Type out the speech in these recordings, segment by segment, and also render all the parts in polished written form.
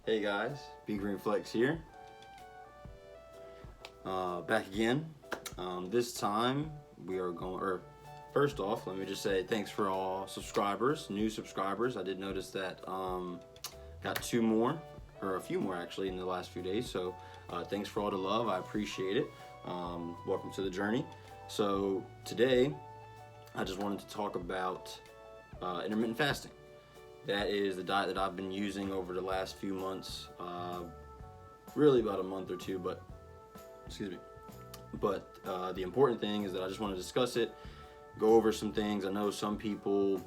Hey guys, B Green Flex here. Back again. This time we are going. Or first off, let me just say thanks for all subscribers, new subscribers. I did notice that got two more, or a few more actually, in the last few days. So thanks for all the love. I appreciate it. Welcome to the journey. So today, I just wanted to talk about intermittent fasting. That is the diet that I've been using over the last few months, really about a month or two, but the important thing is that I just want to discuss it, go over some things. I know some people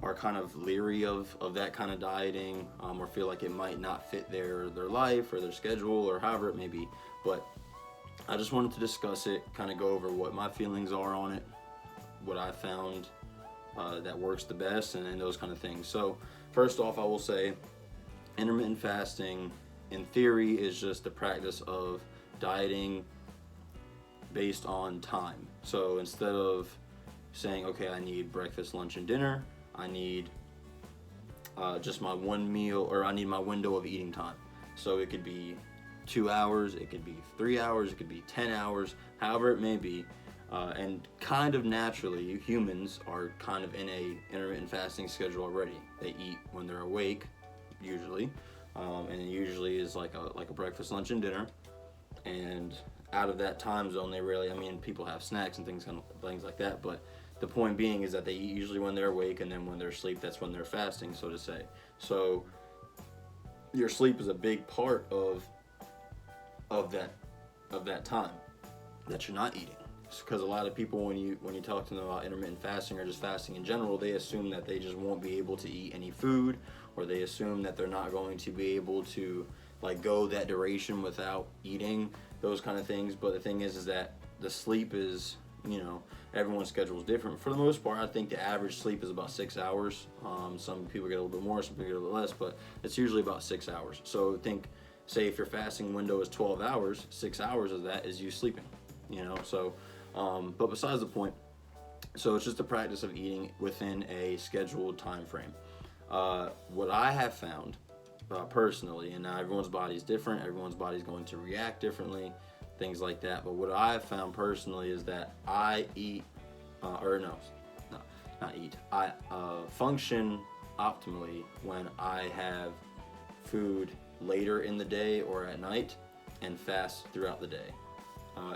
are kind of leery of that kind of dieting, or feel like it might not fit their life or their schedule or however it may be, but I just wanted to discuss it, kind of go over what my feelings are on it, what I found that works the best, and those kind of things. So first off, I will say intermittent fasting in theory is just the practice of dieting based on time. So instead of saying, okay, I need breakfast, lunch, and dinner, I need just my one meal, or I need my window of eating time. So it could be 2 hours, it could be 3 hours, it could be 10 hours, however it may be. And kind of naturally, humans are kind of in a intermittent fasting schedule already. They eat when they're awake, usually, and it usually is like a breakfast, lunch, and dinner. And out of that time zone, they really, people have snacks and things like that. But the point being is that they eat usually when they're awake, and then when they're asleep, that's when they're fasting, so to say. So your sleep is a big part of that time that you're not eating. Because a lot of people, when you talk to them about intermittent fasting or just fasting in general, they assume that they just won't be able to eat any food, or they assume that they're not going to be able to go that duration without eating, those kind of things. But the thing is that the sleep is, everyone's schedule is different. For the most part, I think the average sleep is about 6 hours. Some people get a little bit more, some people get a little less, but it's usually about 6 hours. So say if your fasting window is 12 hours, 6 hours of that is you sleeping, so. But besides the point, so it's just the practice of eating within a scheduled time frame. What I have found personally, and now everyone's body is different, everyone's body is going to react differently, things like that. But what I have found personally is that I function optimally when I have food later in the day or at night and fast throughout the day.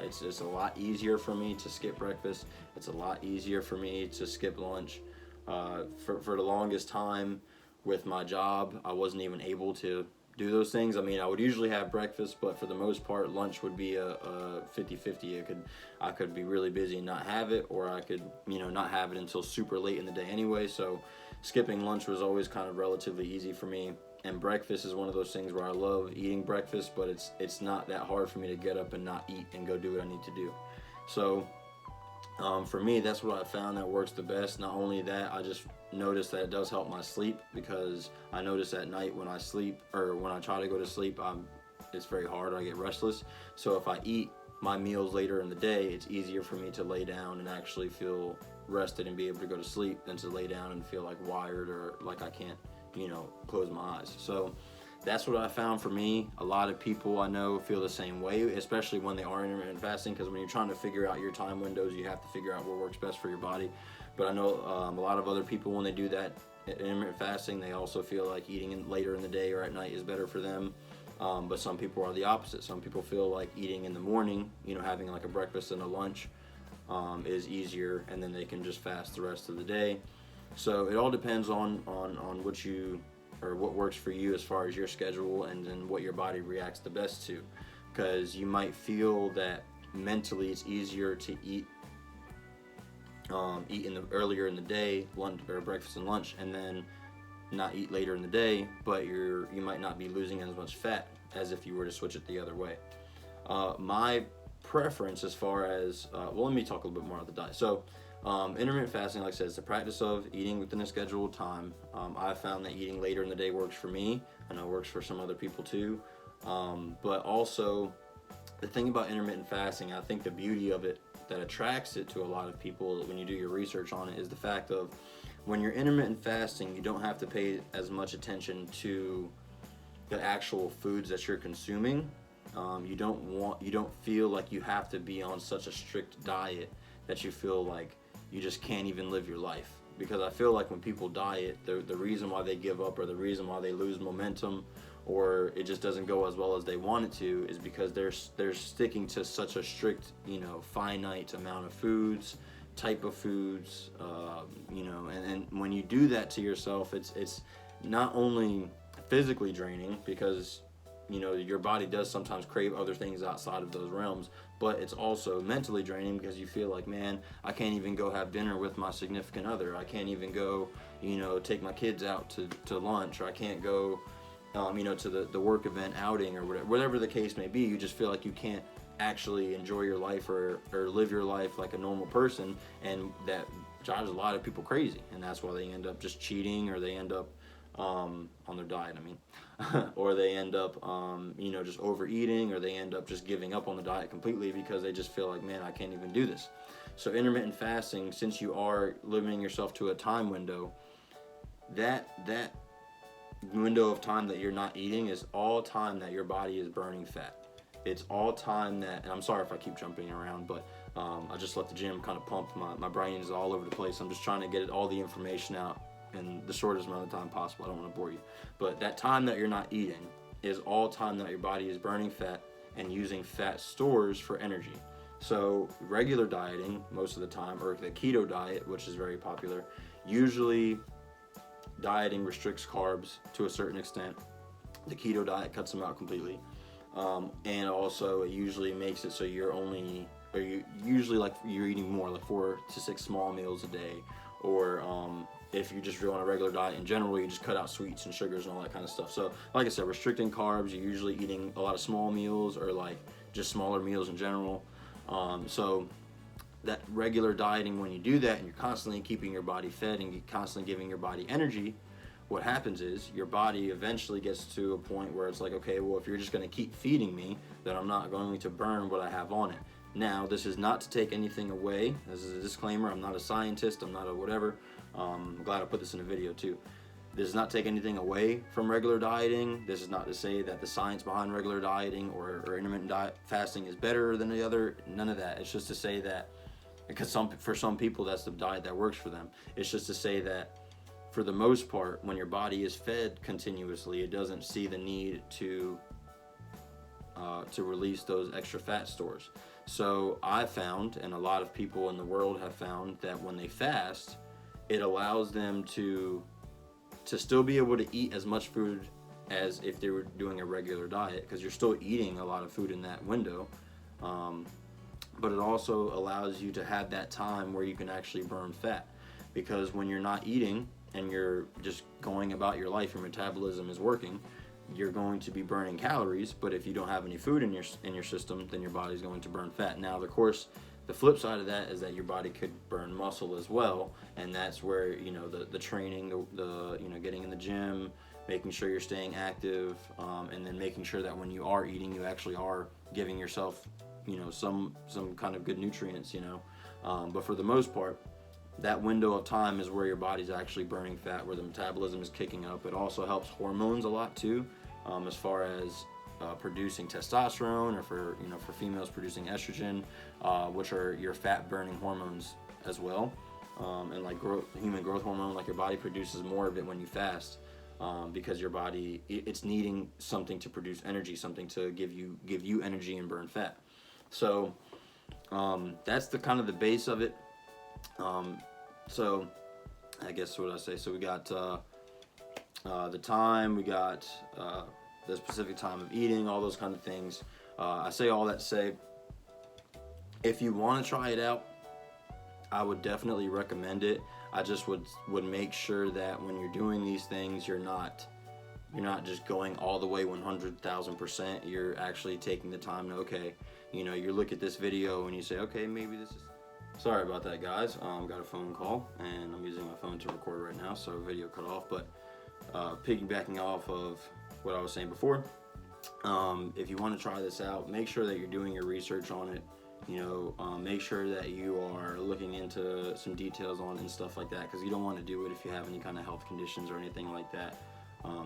It's just a lot easier for me to skip breakfast. It's a lot easier for me to skip lunch. For the longest time with my job, I wasn't even able to do those things. I would usually have breakfast, but for the most part, lunch would be a 50-50. I could be really busy and not have it, or I could, not have it until super late in the day anyway. So skipping lunch was always kind of relatively easy for me. And breakfast is one of those things where I love eating breakfast, but it's not that hard for me to get up and not eat and go do what I need to do. So for me, that's what I found that works the best. Not only that, I just noticed that it does help my sleep, because I notice at night when I sleep, or when I try to go to sleep, it's very hard. I get restless. So if I eat my meals later in the day, it's easier for me to lay down and actually feel rested and be able to go to sleep than to lay down and feel like wired or like I can't close my eyes. So that's what I found for me. A lot of people I know feel the same way, especially when they are intermittent fasting, because when you're trying to figure out your time windows, you have to figure out what works best for your body. But I know a lot of other people, when they do that intermittent fasting, they also feel like eating later in the day or at night is better for them. But some people are the opposite. Some people feel like eating in the morning, having like a breakfast and a lunch is easier, and then they can just fast the rest of the day. So it all depends on what works for you as far as your schedule, and then what your body reacts the best to. Because you might feel that mentally it's easier to eat earlier in the day, lunch or breakfast and lunch, and then not eat later in the day, but you might not be losing as much fat as if you were to switch it the other way. My preference as far as let me talk a little bit more about the diet. So intermittent fasting, like I said, is the practice of eating within a scheduled time. I've found that eating later in the day works for me. I know it works for some other people too. But also, the thing about intermittent fasting, I think the beauty of it that attracts it to a lot of people when you do your research on it, is the fact of when you're intermittent fasting, you don't have to pay as much attention to the actual foods that you're consuming. You don't feel like you have to be on such a strict diet that you feel like you just can't even live your life. Because I feel like when people diet, the reason why they give up, or the reason why they lose momentum, or it just doesn't go as well as they want it to, is because they're sticking to such a strict, finite amount of foods, type of foods, and when you do that to yourself, it's not only physically draining, because your body does sometimes crave other things outside of those realms, but it's also mentally draining, because you feel like, man, I can't even go have dinner with my significant other. I can't even go, take my kids out to lunch, or I can't go, to the work event outing, or whatever the case may be. You just feel like you can't actually enjoy your life, or live your life like a normal person, and that drives a lot of people crazy, and that's why they end up just cheating, or they end up on their diet, or they end up, just overeating, or they end up just giving up on the diet completely, because they just feel like, man, I can't even do this. So intermittent fasting, since you are limiting yourself to a time window, that window of time that you're not eating is all time that your body is burning fat. It's all time that, and I'm sorry if I keep jumping around, but I just let the gym kind of pump. My brain is all over the place. I'm just trying to get all the information out in the shortest amount of time possible. I don't want to bore you. But that time that you're not eating is all time that your body is burning fat and using fat stores for energy. So regular dieting, most of the time, or the keto diet, which is very popular, usually dieting restricts carbs to a certain extent. The keto diet cuts them out completely. And also it usually makes it so you're eating more, like 4 to 6 small meals a day, or if you're just on a regular diet in general, you just cut out sweets and sugars and all that kind of stuff. So like I said, restricting carbs, you're usually eating a lot of small meals, or like just smaller meals in general. So that regular dieting, when you do that and you're constantly keeping your body fed and constantly giving your body energy, what happens is your body eventually gets to a point where it's like, okay, well, if you're just going to keep feeding me, then I'm not going to burn what I have on it. Now, this is not to take anything away. This is a disclaimer. I'm not a scientist. I'm not a whatever. I'm glad I put this in a video too. This does not take anything away from regular dieting. This is not to say that the science behind regular dieting or intermittent fasting is better than the other. None of that. It's just to say that, because for some people that's the diet that works for them. It's just to say that for the most part, when your body is fed continuously, it doesn't see the need to release those extra fat stores. So I found, and a lot of people in the world have found, that when they fast, it allows them to still be able to eat as much food as if they were doing a regular diet, because you're still eating a lot of food in that window. But it also allows you to have that time where you can actually burn fat, because when you're not eating and you're just going about your life, your metabolism is working, you're going to be burning calories. But if you don't have any food in your system, then your body's going to burn fat. Now, of course, the flip side of that is that your body could burn muscle as well, and that's where the training, the getting in the gym, making sure you're staying active, and then making sure that when you are eating, you actually are giving yourself some kind of good nutrients. But for the most part, that window of time is where your body's actually burning fat, where the metabolism is kicking up. It also helps hormones a lot too, as far as producing testosterone, or for females producing estrogen, which are your fat burning hormones as well, and like human growth hormone. Like your body produces more of it when you fast, because your body, it's needing something to produce energy, something to give you energy and burn fat. So that's the kind of the base of it. So I guess what I say. So we got the time, we got the specific time of eating, all those kind of things. I say all that to say, if you want to try it out, I would definitely recommend it. I just would make sure that when you're doing these things, you're not just going all the way 100,000%. You're actually taking the time to, okay, you look at this video and you say, okay, maybe this is. Sorry about that, guys. Got a phone call, and I'm using my phone to record right now, so video cut off. But piggybacking off of what I was saying before, if you want to try this out, make sure that you're doing your research on it. Make sure that you are looking into some details on it and stuff like that, because you don't want to do it if you have any kind of health conditions or anything like that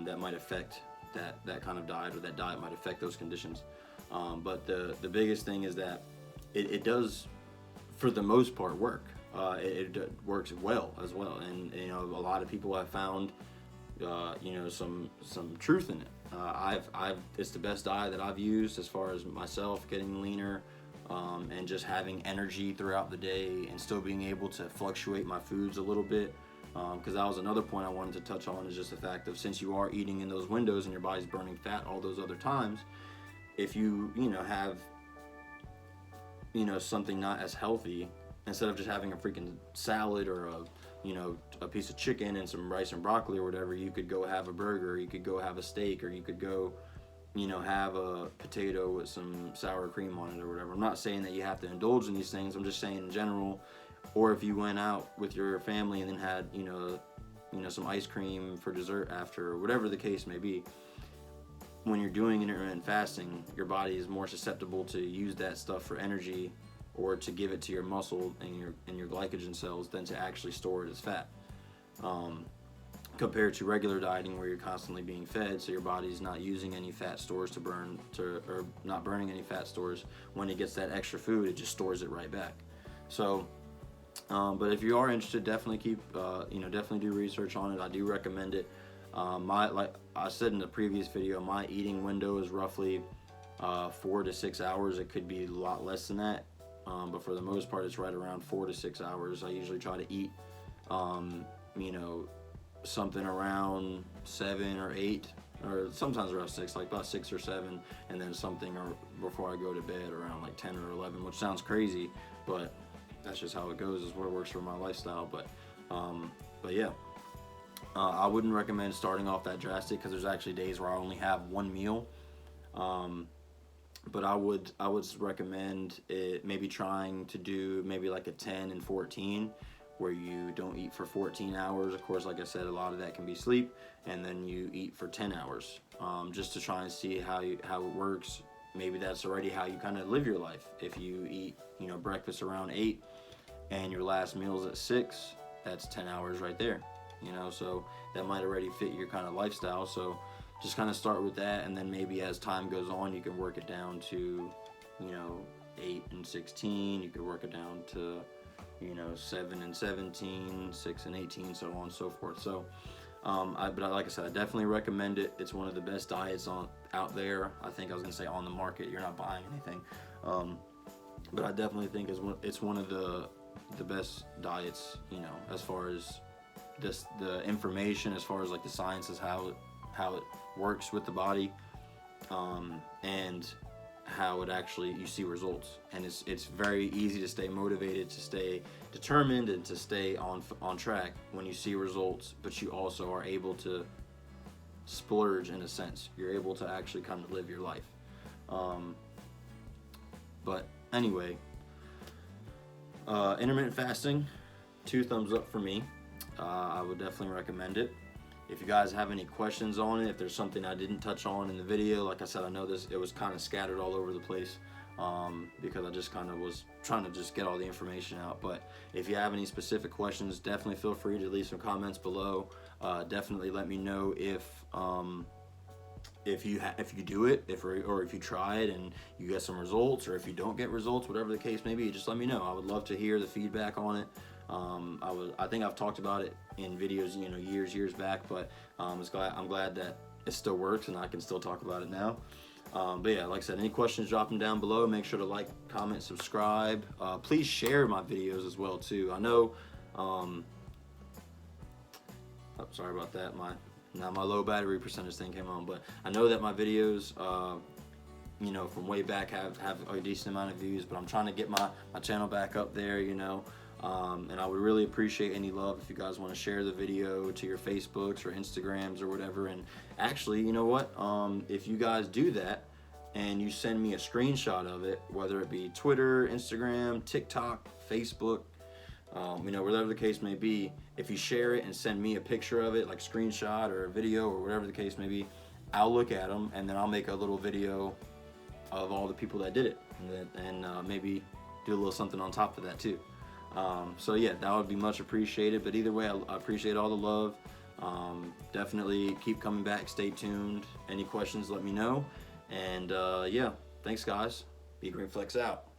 that might affect that kind of diet, or that diet might affect those conditions. But the biggest thing is that it does, for the most part, work. It works well as well, and you know, a lot of people have found you know, some truth in it. It's the best diet that I've used as far as myself getting leaner, and just having energy throughout the day, and still being able to fluctuate my foods a little bit. Because that was another point I wanted to touch on, is just the fact of, since you are eating in those windows and your body's burning fat all those other times, if you know, have, you know, something not as healthy, instead of just having a freaking salad or a piece of chicken and some rice and broccoli or whatever, you could go have a burger, you could go have a steak, or you could go, you know, have a potato with some sour cream on it or whatever. I'm not saying that you have to indulge in these things. I'm just saying in general. Or if you went out with your family and then had, you know, some ice cream for dessert after, or whatever the case may be, when you're doing intermittent fasting, your body is more susceptible to use that stuff for energy, or to give it to your muscle and your glycogen cells, than to actually store it as fat. Compared to regular dieting, where you're constantly being fed, so your body's not using any fat stores or not burning any fat stores. When it gets that extra food, it just stores it right back. So, but if you are interested, definitely definitely do research on it. I do recommend it. Like I said in the previous video, my eating window is roughly 4 to 6 hours. It could be a lot less than that, but for the most part, it's right around 4 to 6 hours. I usually try to eat, you know, something around 7 or 8, or sometimes around 6, like about 6 or 7, and then something before I go to bed around like 10 or 11, which sounds crazy, but that's just how it goes. Is what works for my lifestyle. But yeah, I wouldn't recommend starting off that drastic, because there's actually days where I only have one meal. But I would recommend it, maybe trying to do maybe like a 10 and 14, where you don't eat for 14 hours. Of course, like I said, a lot of that can be sleep, and then you eat for 10 hours, just to try and see how it works. Maybe that's already how you kind of live your life. If you eat, you know, breakfast around 8 and your last meal's at 6, that's 10 hours right there, you know, so that might already fit your kind of lifestyle. So just kind of start with that, and then maybe as time goes on, you can work it down to, you know, 8 and 16. You could work it down to, you know, 7 and 17, 6 and 18, so on and so forth. So, but like I said, I definitely recommend it. It's one of the best diets out there. I think I was gonna say on the market. You're not buying anything, but I definitely think it's one of the best diets. You know, as far as the information, as far as like the science is how it works with the body, and how it actually, you see results. And it's very easy to stay motivated, to stay determined, and to stay on track when you see results, but you also are able to splurge in a sense. You're able to actually kind of live your life. But anyway, intermittent fasting, 2 thumbs up for me. I would definitely recommend it. If you guys have any questions on it, if there's something I didn't touch on in the video, like I said, I know it was kind of scattered all over the place, because I just kind of was trying to just get all the information out. But if you have any specific questions, definitely feel free to leave some comments below. Definitely let me know if you do it, or if you try it and you get some results, or if you don't get results, whatever the case may be, just let me know. I would love to hear the feedback on it. I think I've talked about it in videos, you know, years back, but I'm glad that it still works and I can still talk about it now. But yeah, like I said, any questions, drop them down below. Make sure to like, comment, subscribe. Please share my videos as well too. I know, sorry about that. My low battery percentage thing came on, but I know that my videos, you know, from way back have a decent amount of views, but I'm trying to get my channel back up there, you know. And I would really appreciate any love if you guys want to share the video to your Facebooks or Instagrams or whatever. And actually, you know what? If you guys do that and you send me a screenshot of it, whether it be Twitter, Instagram, TikTok, Facebook, you know, whatever the case may be, if you share it and send me a picture of it, like screenshot or a video or whatever the case may be, I'll look at them, and then I'll make a little video of all the people that did it, and maybe do a little something on top of that too. So yeah, that would be much appreciated. But either way, I appreciate all the love. Definitely keep coming back. Stay tuned. Any questions, let me know. And yeah, thanks guys. Be Green Flex out.